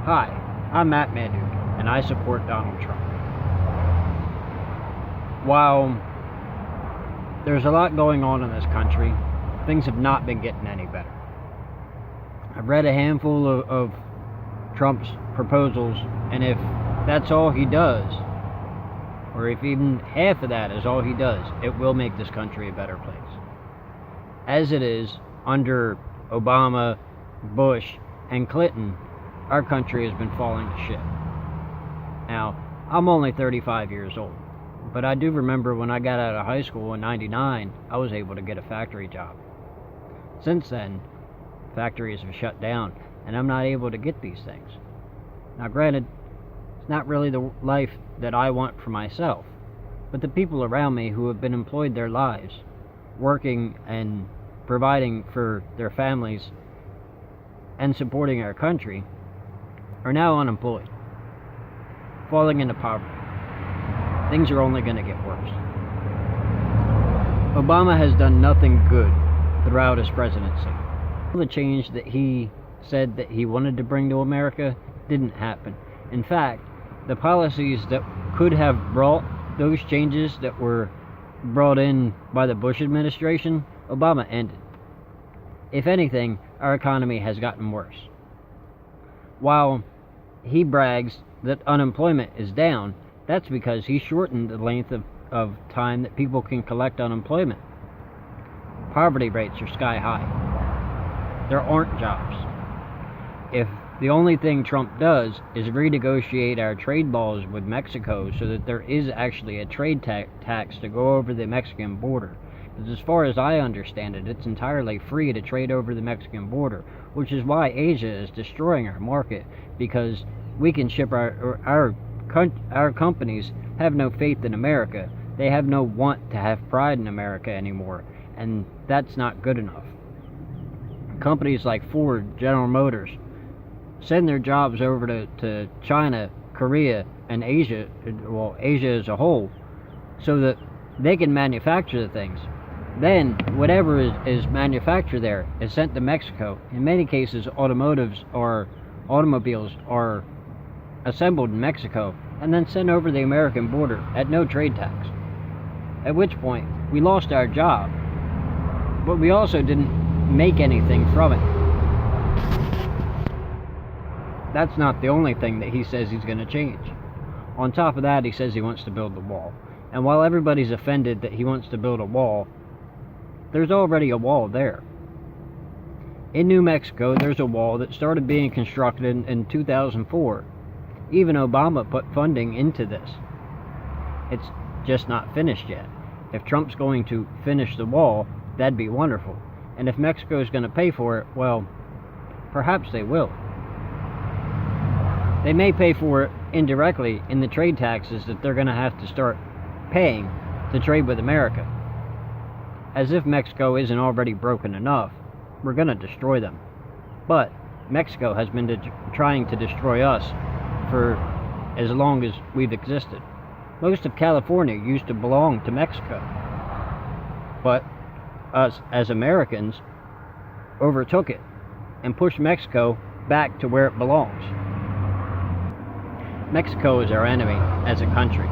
Hi, I'm Matt Manduke, and I support Donald Trump. While there's a lot going on in this country, things have not been getting any better. I've read a handful of Trump's proposals, and if that's all he does, or if even half of that is all he does, it will make this country a better place. As it is, under Obama, Bush, and Clinton, our country has been falling to shit. Now, I'm only 35 years old, but I do remember when I got out of high school in '99, I was able to get a factory job. Since then, factories have shut down, and I'm not able to get these things. Now, granted, it's not really the life that I want for myself, but the people around me who have been employed their lives, working and providing for their families and supporting our country, are now unemployed, falling into poverty. Things are only going to get worse. Obama has done nothing good throughout his presidency. The change that he said that he wanted to bring to America didn't happen. In fact, the policies that could have brought those changes that were brought in by the Bush administration, Obama ended. If anything, our economy has gotten worse. While he brags that unemployment is down, that's because he shortened the length of time that people can collect unemployment. Poverty rates are sky high. There aren't jobs. If the only thing Trump does is renegotiate our trade laws with Mexico so that there is actually a trade tax to go over the Mexican border, because as far as I understand it, it's entirely free to trade over the Mexican border, which is why Asia is destroying our market, because we can ship our companies have no faith in America. They have no want to have pride in America anymore, and that's not good enough. Companies like Ford, General Motors, send their jobs over to China, Korea, and Asia, well, Asia as a whole, so that they can manufacture the things. Then, whatever is manufactured there is sent to Mexico. In many cases, automobiles are assembled in Mexico and then sent over the American border at no trade tax. At which point, we lost our job, but we also didn't make anything from it. That's not the only thing that he says he's going to change. On top of that, he says he wants to build the wall. And while everybody's offended that he wants to build a wall, there's already a wall there. In New Mexico, there's a wall that started being constructed in 2004. Even Obama put funding into this. It's just not finished yet. If Trump's going to finish the wall, that'd be wonderful. And if Mexico's going to pay for it, well, perhaps they will. They may pay for it indirectly in the trade taxes that they're going to have to start paying to trade with America. As if Mexico isn't already broken enough, we're going to destroy them. But Mexico has been trying to destroy us for as long as we've existed. Most of California used to belong to Mexico, but us as Americans overtook it and pushed Mexico back to where it belongs. Mexico is our enemy as a country.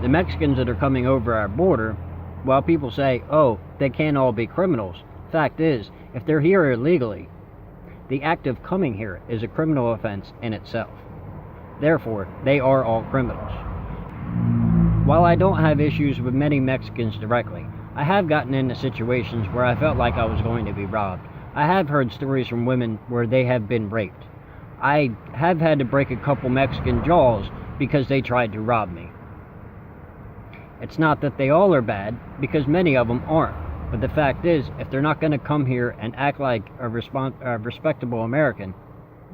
The Mexicans that are coming over our border, while people say, oh, they can't all be criminals, fact is, if they're here illegally, the act of coming here is a criminal offense in itself. Therefore, they are all criminals. While I don't have issues with many Mexicans directly, I have gotten into situations where I felt like I was going to be robbed. I have heard stories from women where they have been raped. I have had to break a couple Mexican jaws because they tried to rob me. It's not that they all are bad, because many of them aren't. But the fact is, if they're not going to come here and act like a respectable American,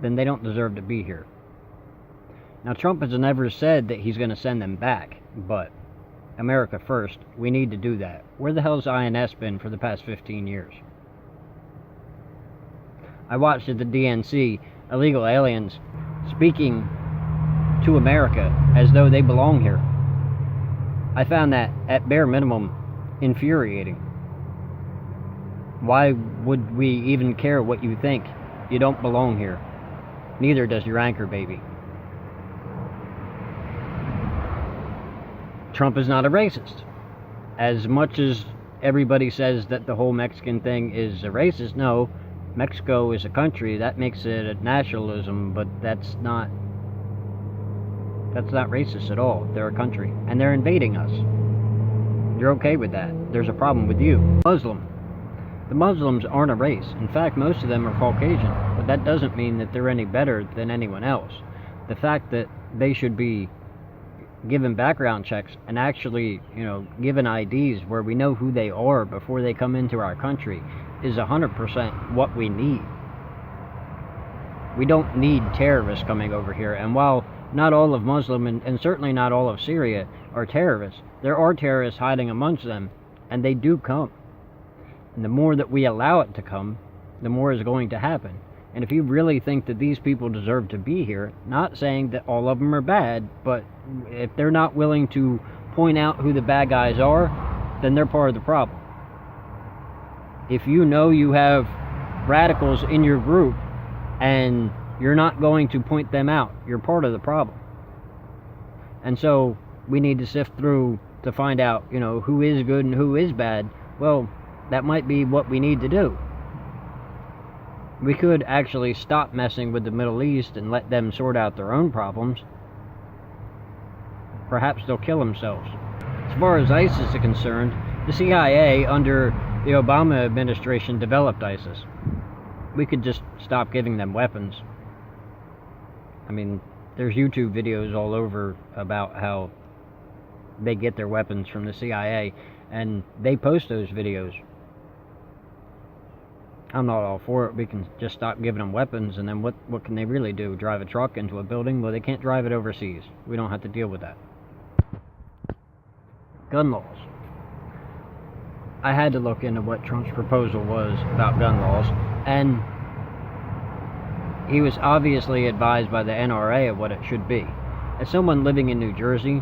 then they don't deserve to be here. Now, Trump has never said that he's going to send them back, but America first, we need to do that. Where the hell's INS been for the past 15 years? I watched at the DNC illegal aliens speaking to America as though they belong here. I found that, at bare minimum, infuriating. Why would we even care what you think? You don't belong here. Neither does your anchor baby. Trump is not a racist. As much as everybody says that the whole Mexican thing is a racist, no, Mexico is a country. That makes it a nationalism, but that's not racist at all. They're a country, and they're invading us. You're okay with that. There's a problem with you. Muslim. The Muslims aren't a race. In fact, most of them are Caucasian, but that doesn't mean that they're any better than anyone else. The fact that they should be given background checks and actually, given IDs where we know who they are before they come into our country is 100% what we need. We don't need terrorists coming over here. And while not all of Muslim and certainly not all of Syria are terrorists, there are terrorists hiding amongst them, and they do come. And the more that we allow it to come, the more is going to happen. And if you really think that these people deserve to be here, not saying that all of them are bad, but if they're not willing to point out who the bad guys are, then they're part of the problem. If you know you have radicals in your group and you're not going to point them out, you're part of the problem. And so we need to sift through to find out, who is good and who is bad. Well, that might be what we need to do. We could actually stop messing with the Middle East and let them sort out their own problems. Perhaps they'll kill themselves. As far as ISIS is concerned, the CIA under the Obama administration developed ISIS. We could just stop giving them weapons. I mean, there's YouTube videos all over about how they get their weapons from the CIA, and they post those videos. I'm not all for it. We can just stop giving them weapons, and then what can they really do? Drive a truck into a building? Well, they can't drive it overseas. We don't have to deal with that. Gun laws. I had to look into what Trump's proposal was about gun laws, and he was obviously advised by the NRA of what it should be. As someone living in New Jersey,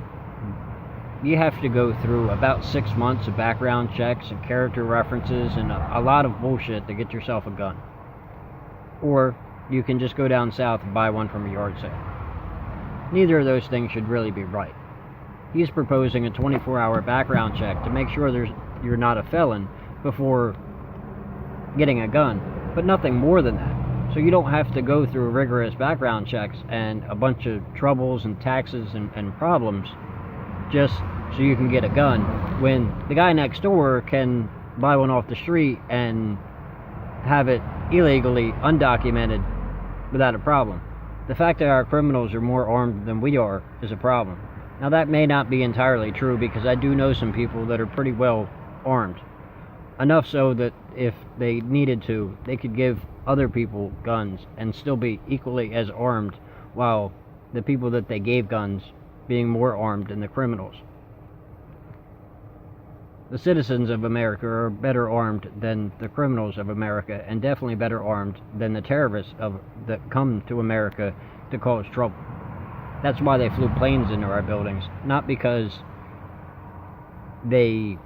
you have to go through about 6 months of background checks and character references and a lot of bullshit to get yourself a gun. Or you can just go down south and buy one from a yard sale. Neither of those things should really be right. He's proposing a 24-hour background check to make sure you're not a felon before getting a gun, but nothing more than that. So you don't have to go through rigorous background checks and a bunch of troubles and taxes and problems just so you can get a gun, when the guy next door can buy one off the street and have it illegally, undocumented, without a problem. The fact that our criminals are more armed than we are is a problem. Now, that may not be entirely true, because I do know some people that are pretty well armed. Enough so that if they needed to, they could give other people guns and still be equally as armed, while the people that they gave guns being more armed than the criminals. The citizens of America are better armed than the criminals of America, and definitely better armed than the terrorists that come to America to cause trouble. That's why they flew planes into our buildings, not because they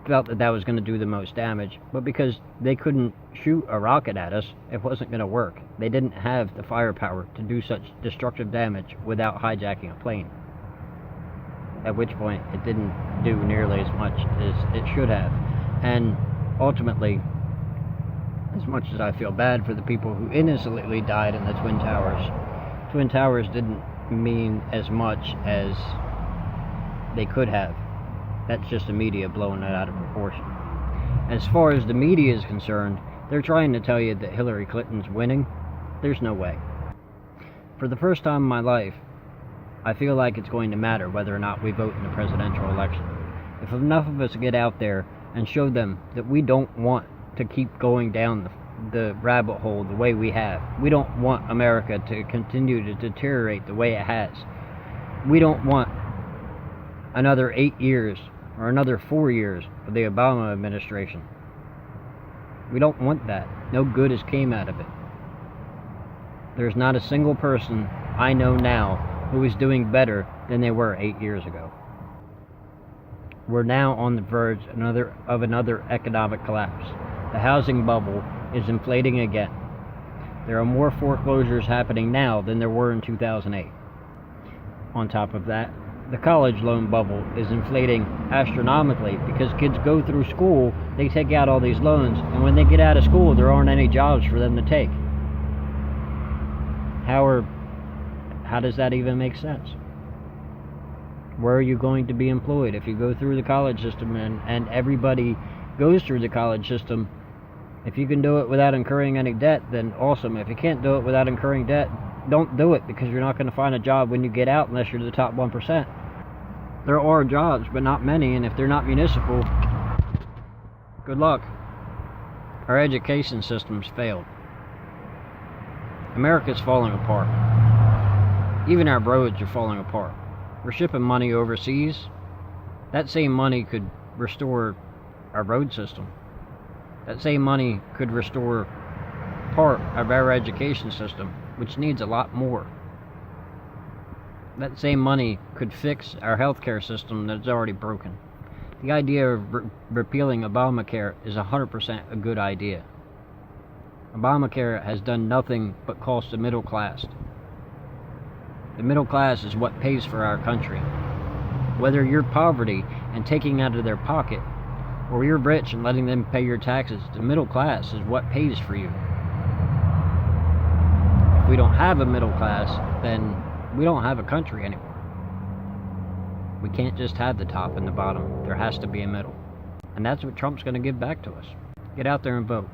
felt that was going to do the most damage, but because they couldn't shoot a rocket at us. It wasn't going to work. They didn't have the firepower to do such destructive damage without hijacking a plane. At which point, it didn't do nearly as much as it should have. And ultimately, as much as I feel bad for the people who innocently died in the Twin Towers didn't mean as much as they could have. That's just the media blowing it out of proportion. As far as the media is concerned, they're trying to tell you that Hillary Clinton's winning. There's no way. For the first time in my life, I feel like it's going to matter whether or not we vote in the presidential election. If enough of us get out there and show them that we don't want to keep going down the rabbit hole the way we have. We don't want America to continue to deteriorate the way it has. We don't want another 8 years or another 4 years of the Obama administration. We don't want that. No good has came out of it. There's not a single person I know now who is doing better than they were 8 years ago. We're now on the verge of another economic collapse. The housing bubble is inflating again. There are more foreclosures happening now than there were in 2008. On top of that, the college loan bubble is inflating astronomically because kids go through school, they take out all these loans, and when they get out of school, there aren't any jobs for them to take. How does that even make sense? Where are you going to be employed if you go through the college system and everybody goes through the college system? If you can do it without incurring any debt, then awesome. If you can't do it without incurring debt, don't do it, because you're not going to find a job when you get out unless you're the top 1%. There are jobs, but not many, and if they're not municipal, good luck. Our education system's failed. America's falling apart. Even our roads are falling apart. We're shipping money overseas. That same money could restore our road system. That same money could restore part of our education system, which needs a lot more. That same money could fix our healthcare system that's already broken. The idea of repealing Obamacare is 100% a good idea. Obamacare has done nothing but cost the middle class. The middle class is what pays for our country. Whether you're poverty and taking out of their pocket, or you're rich and letting them pay your taxes, the middle class is what pays for you. If we don't have a middle class, then we don't have a country anymore. We can't just have the top and the bottom. There has to be a middle. And that's what Trump's going to give back to us. Get out there and vote.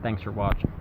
Thanks for watching.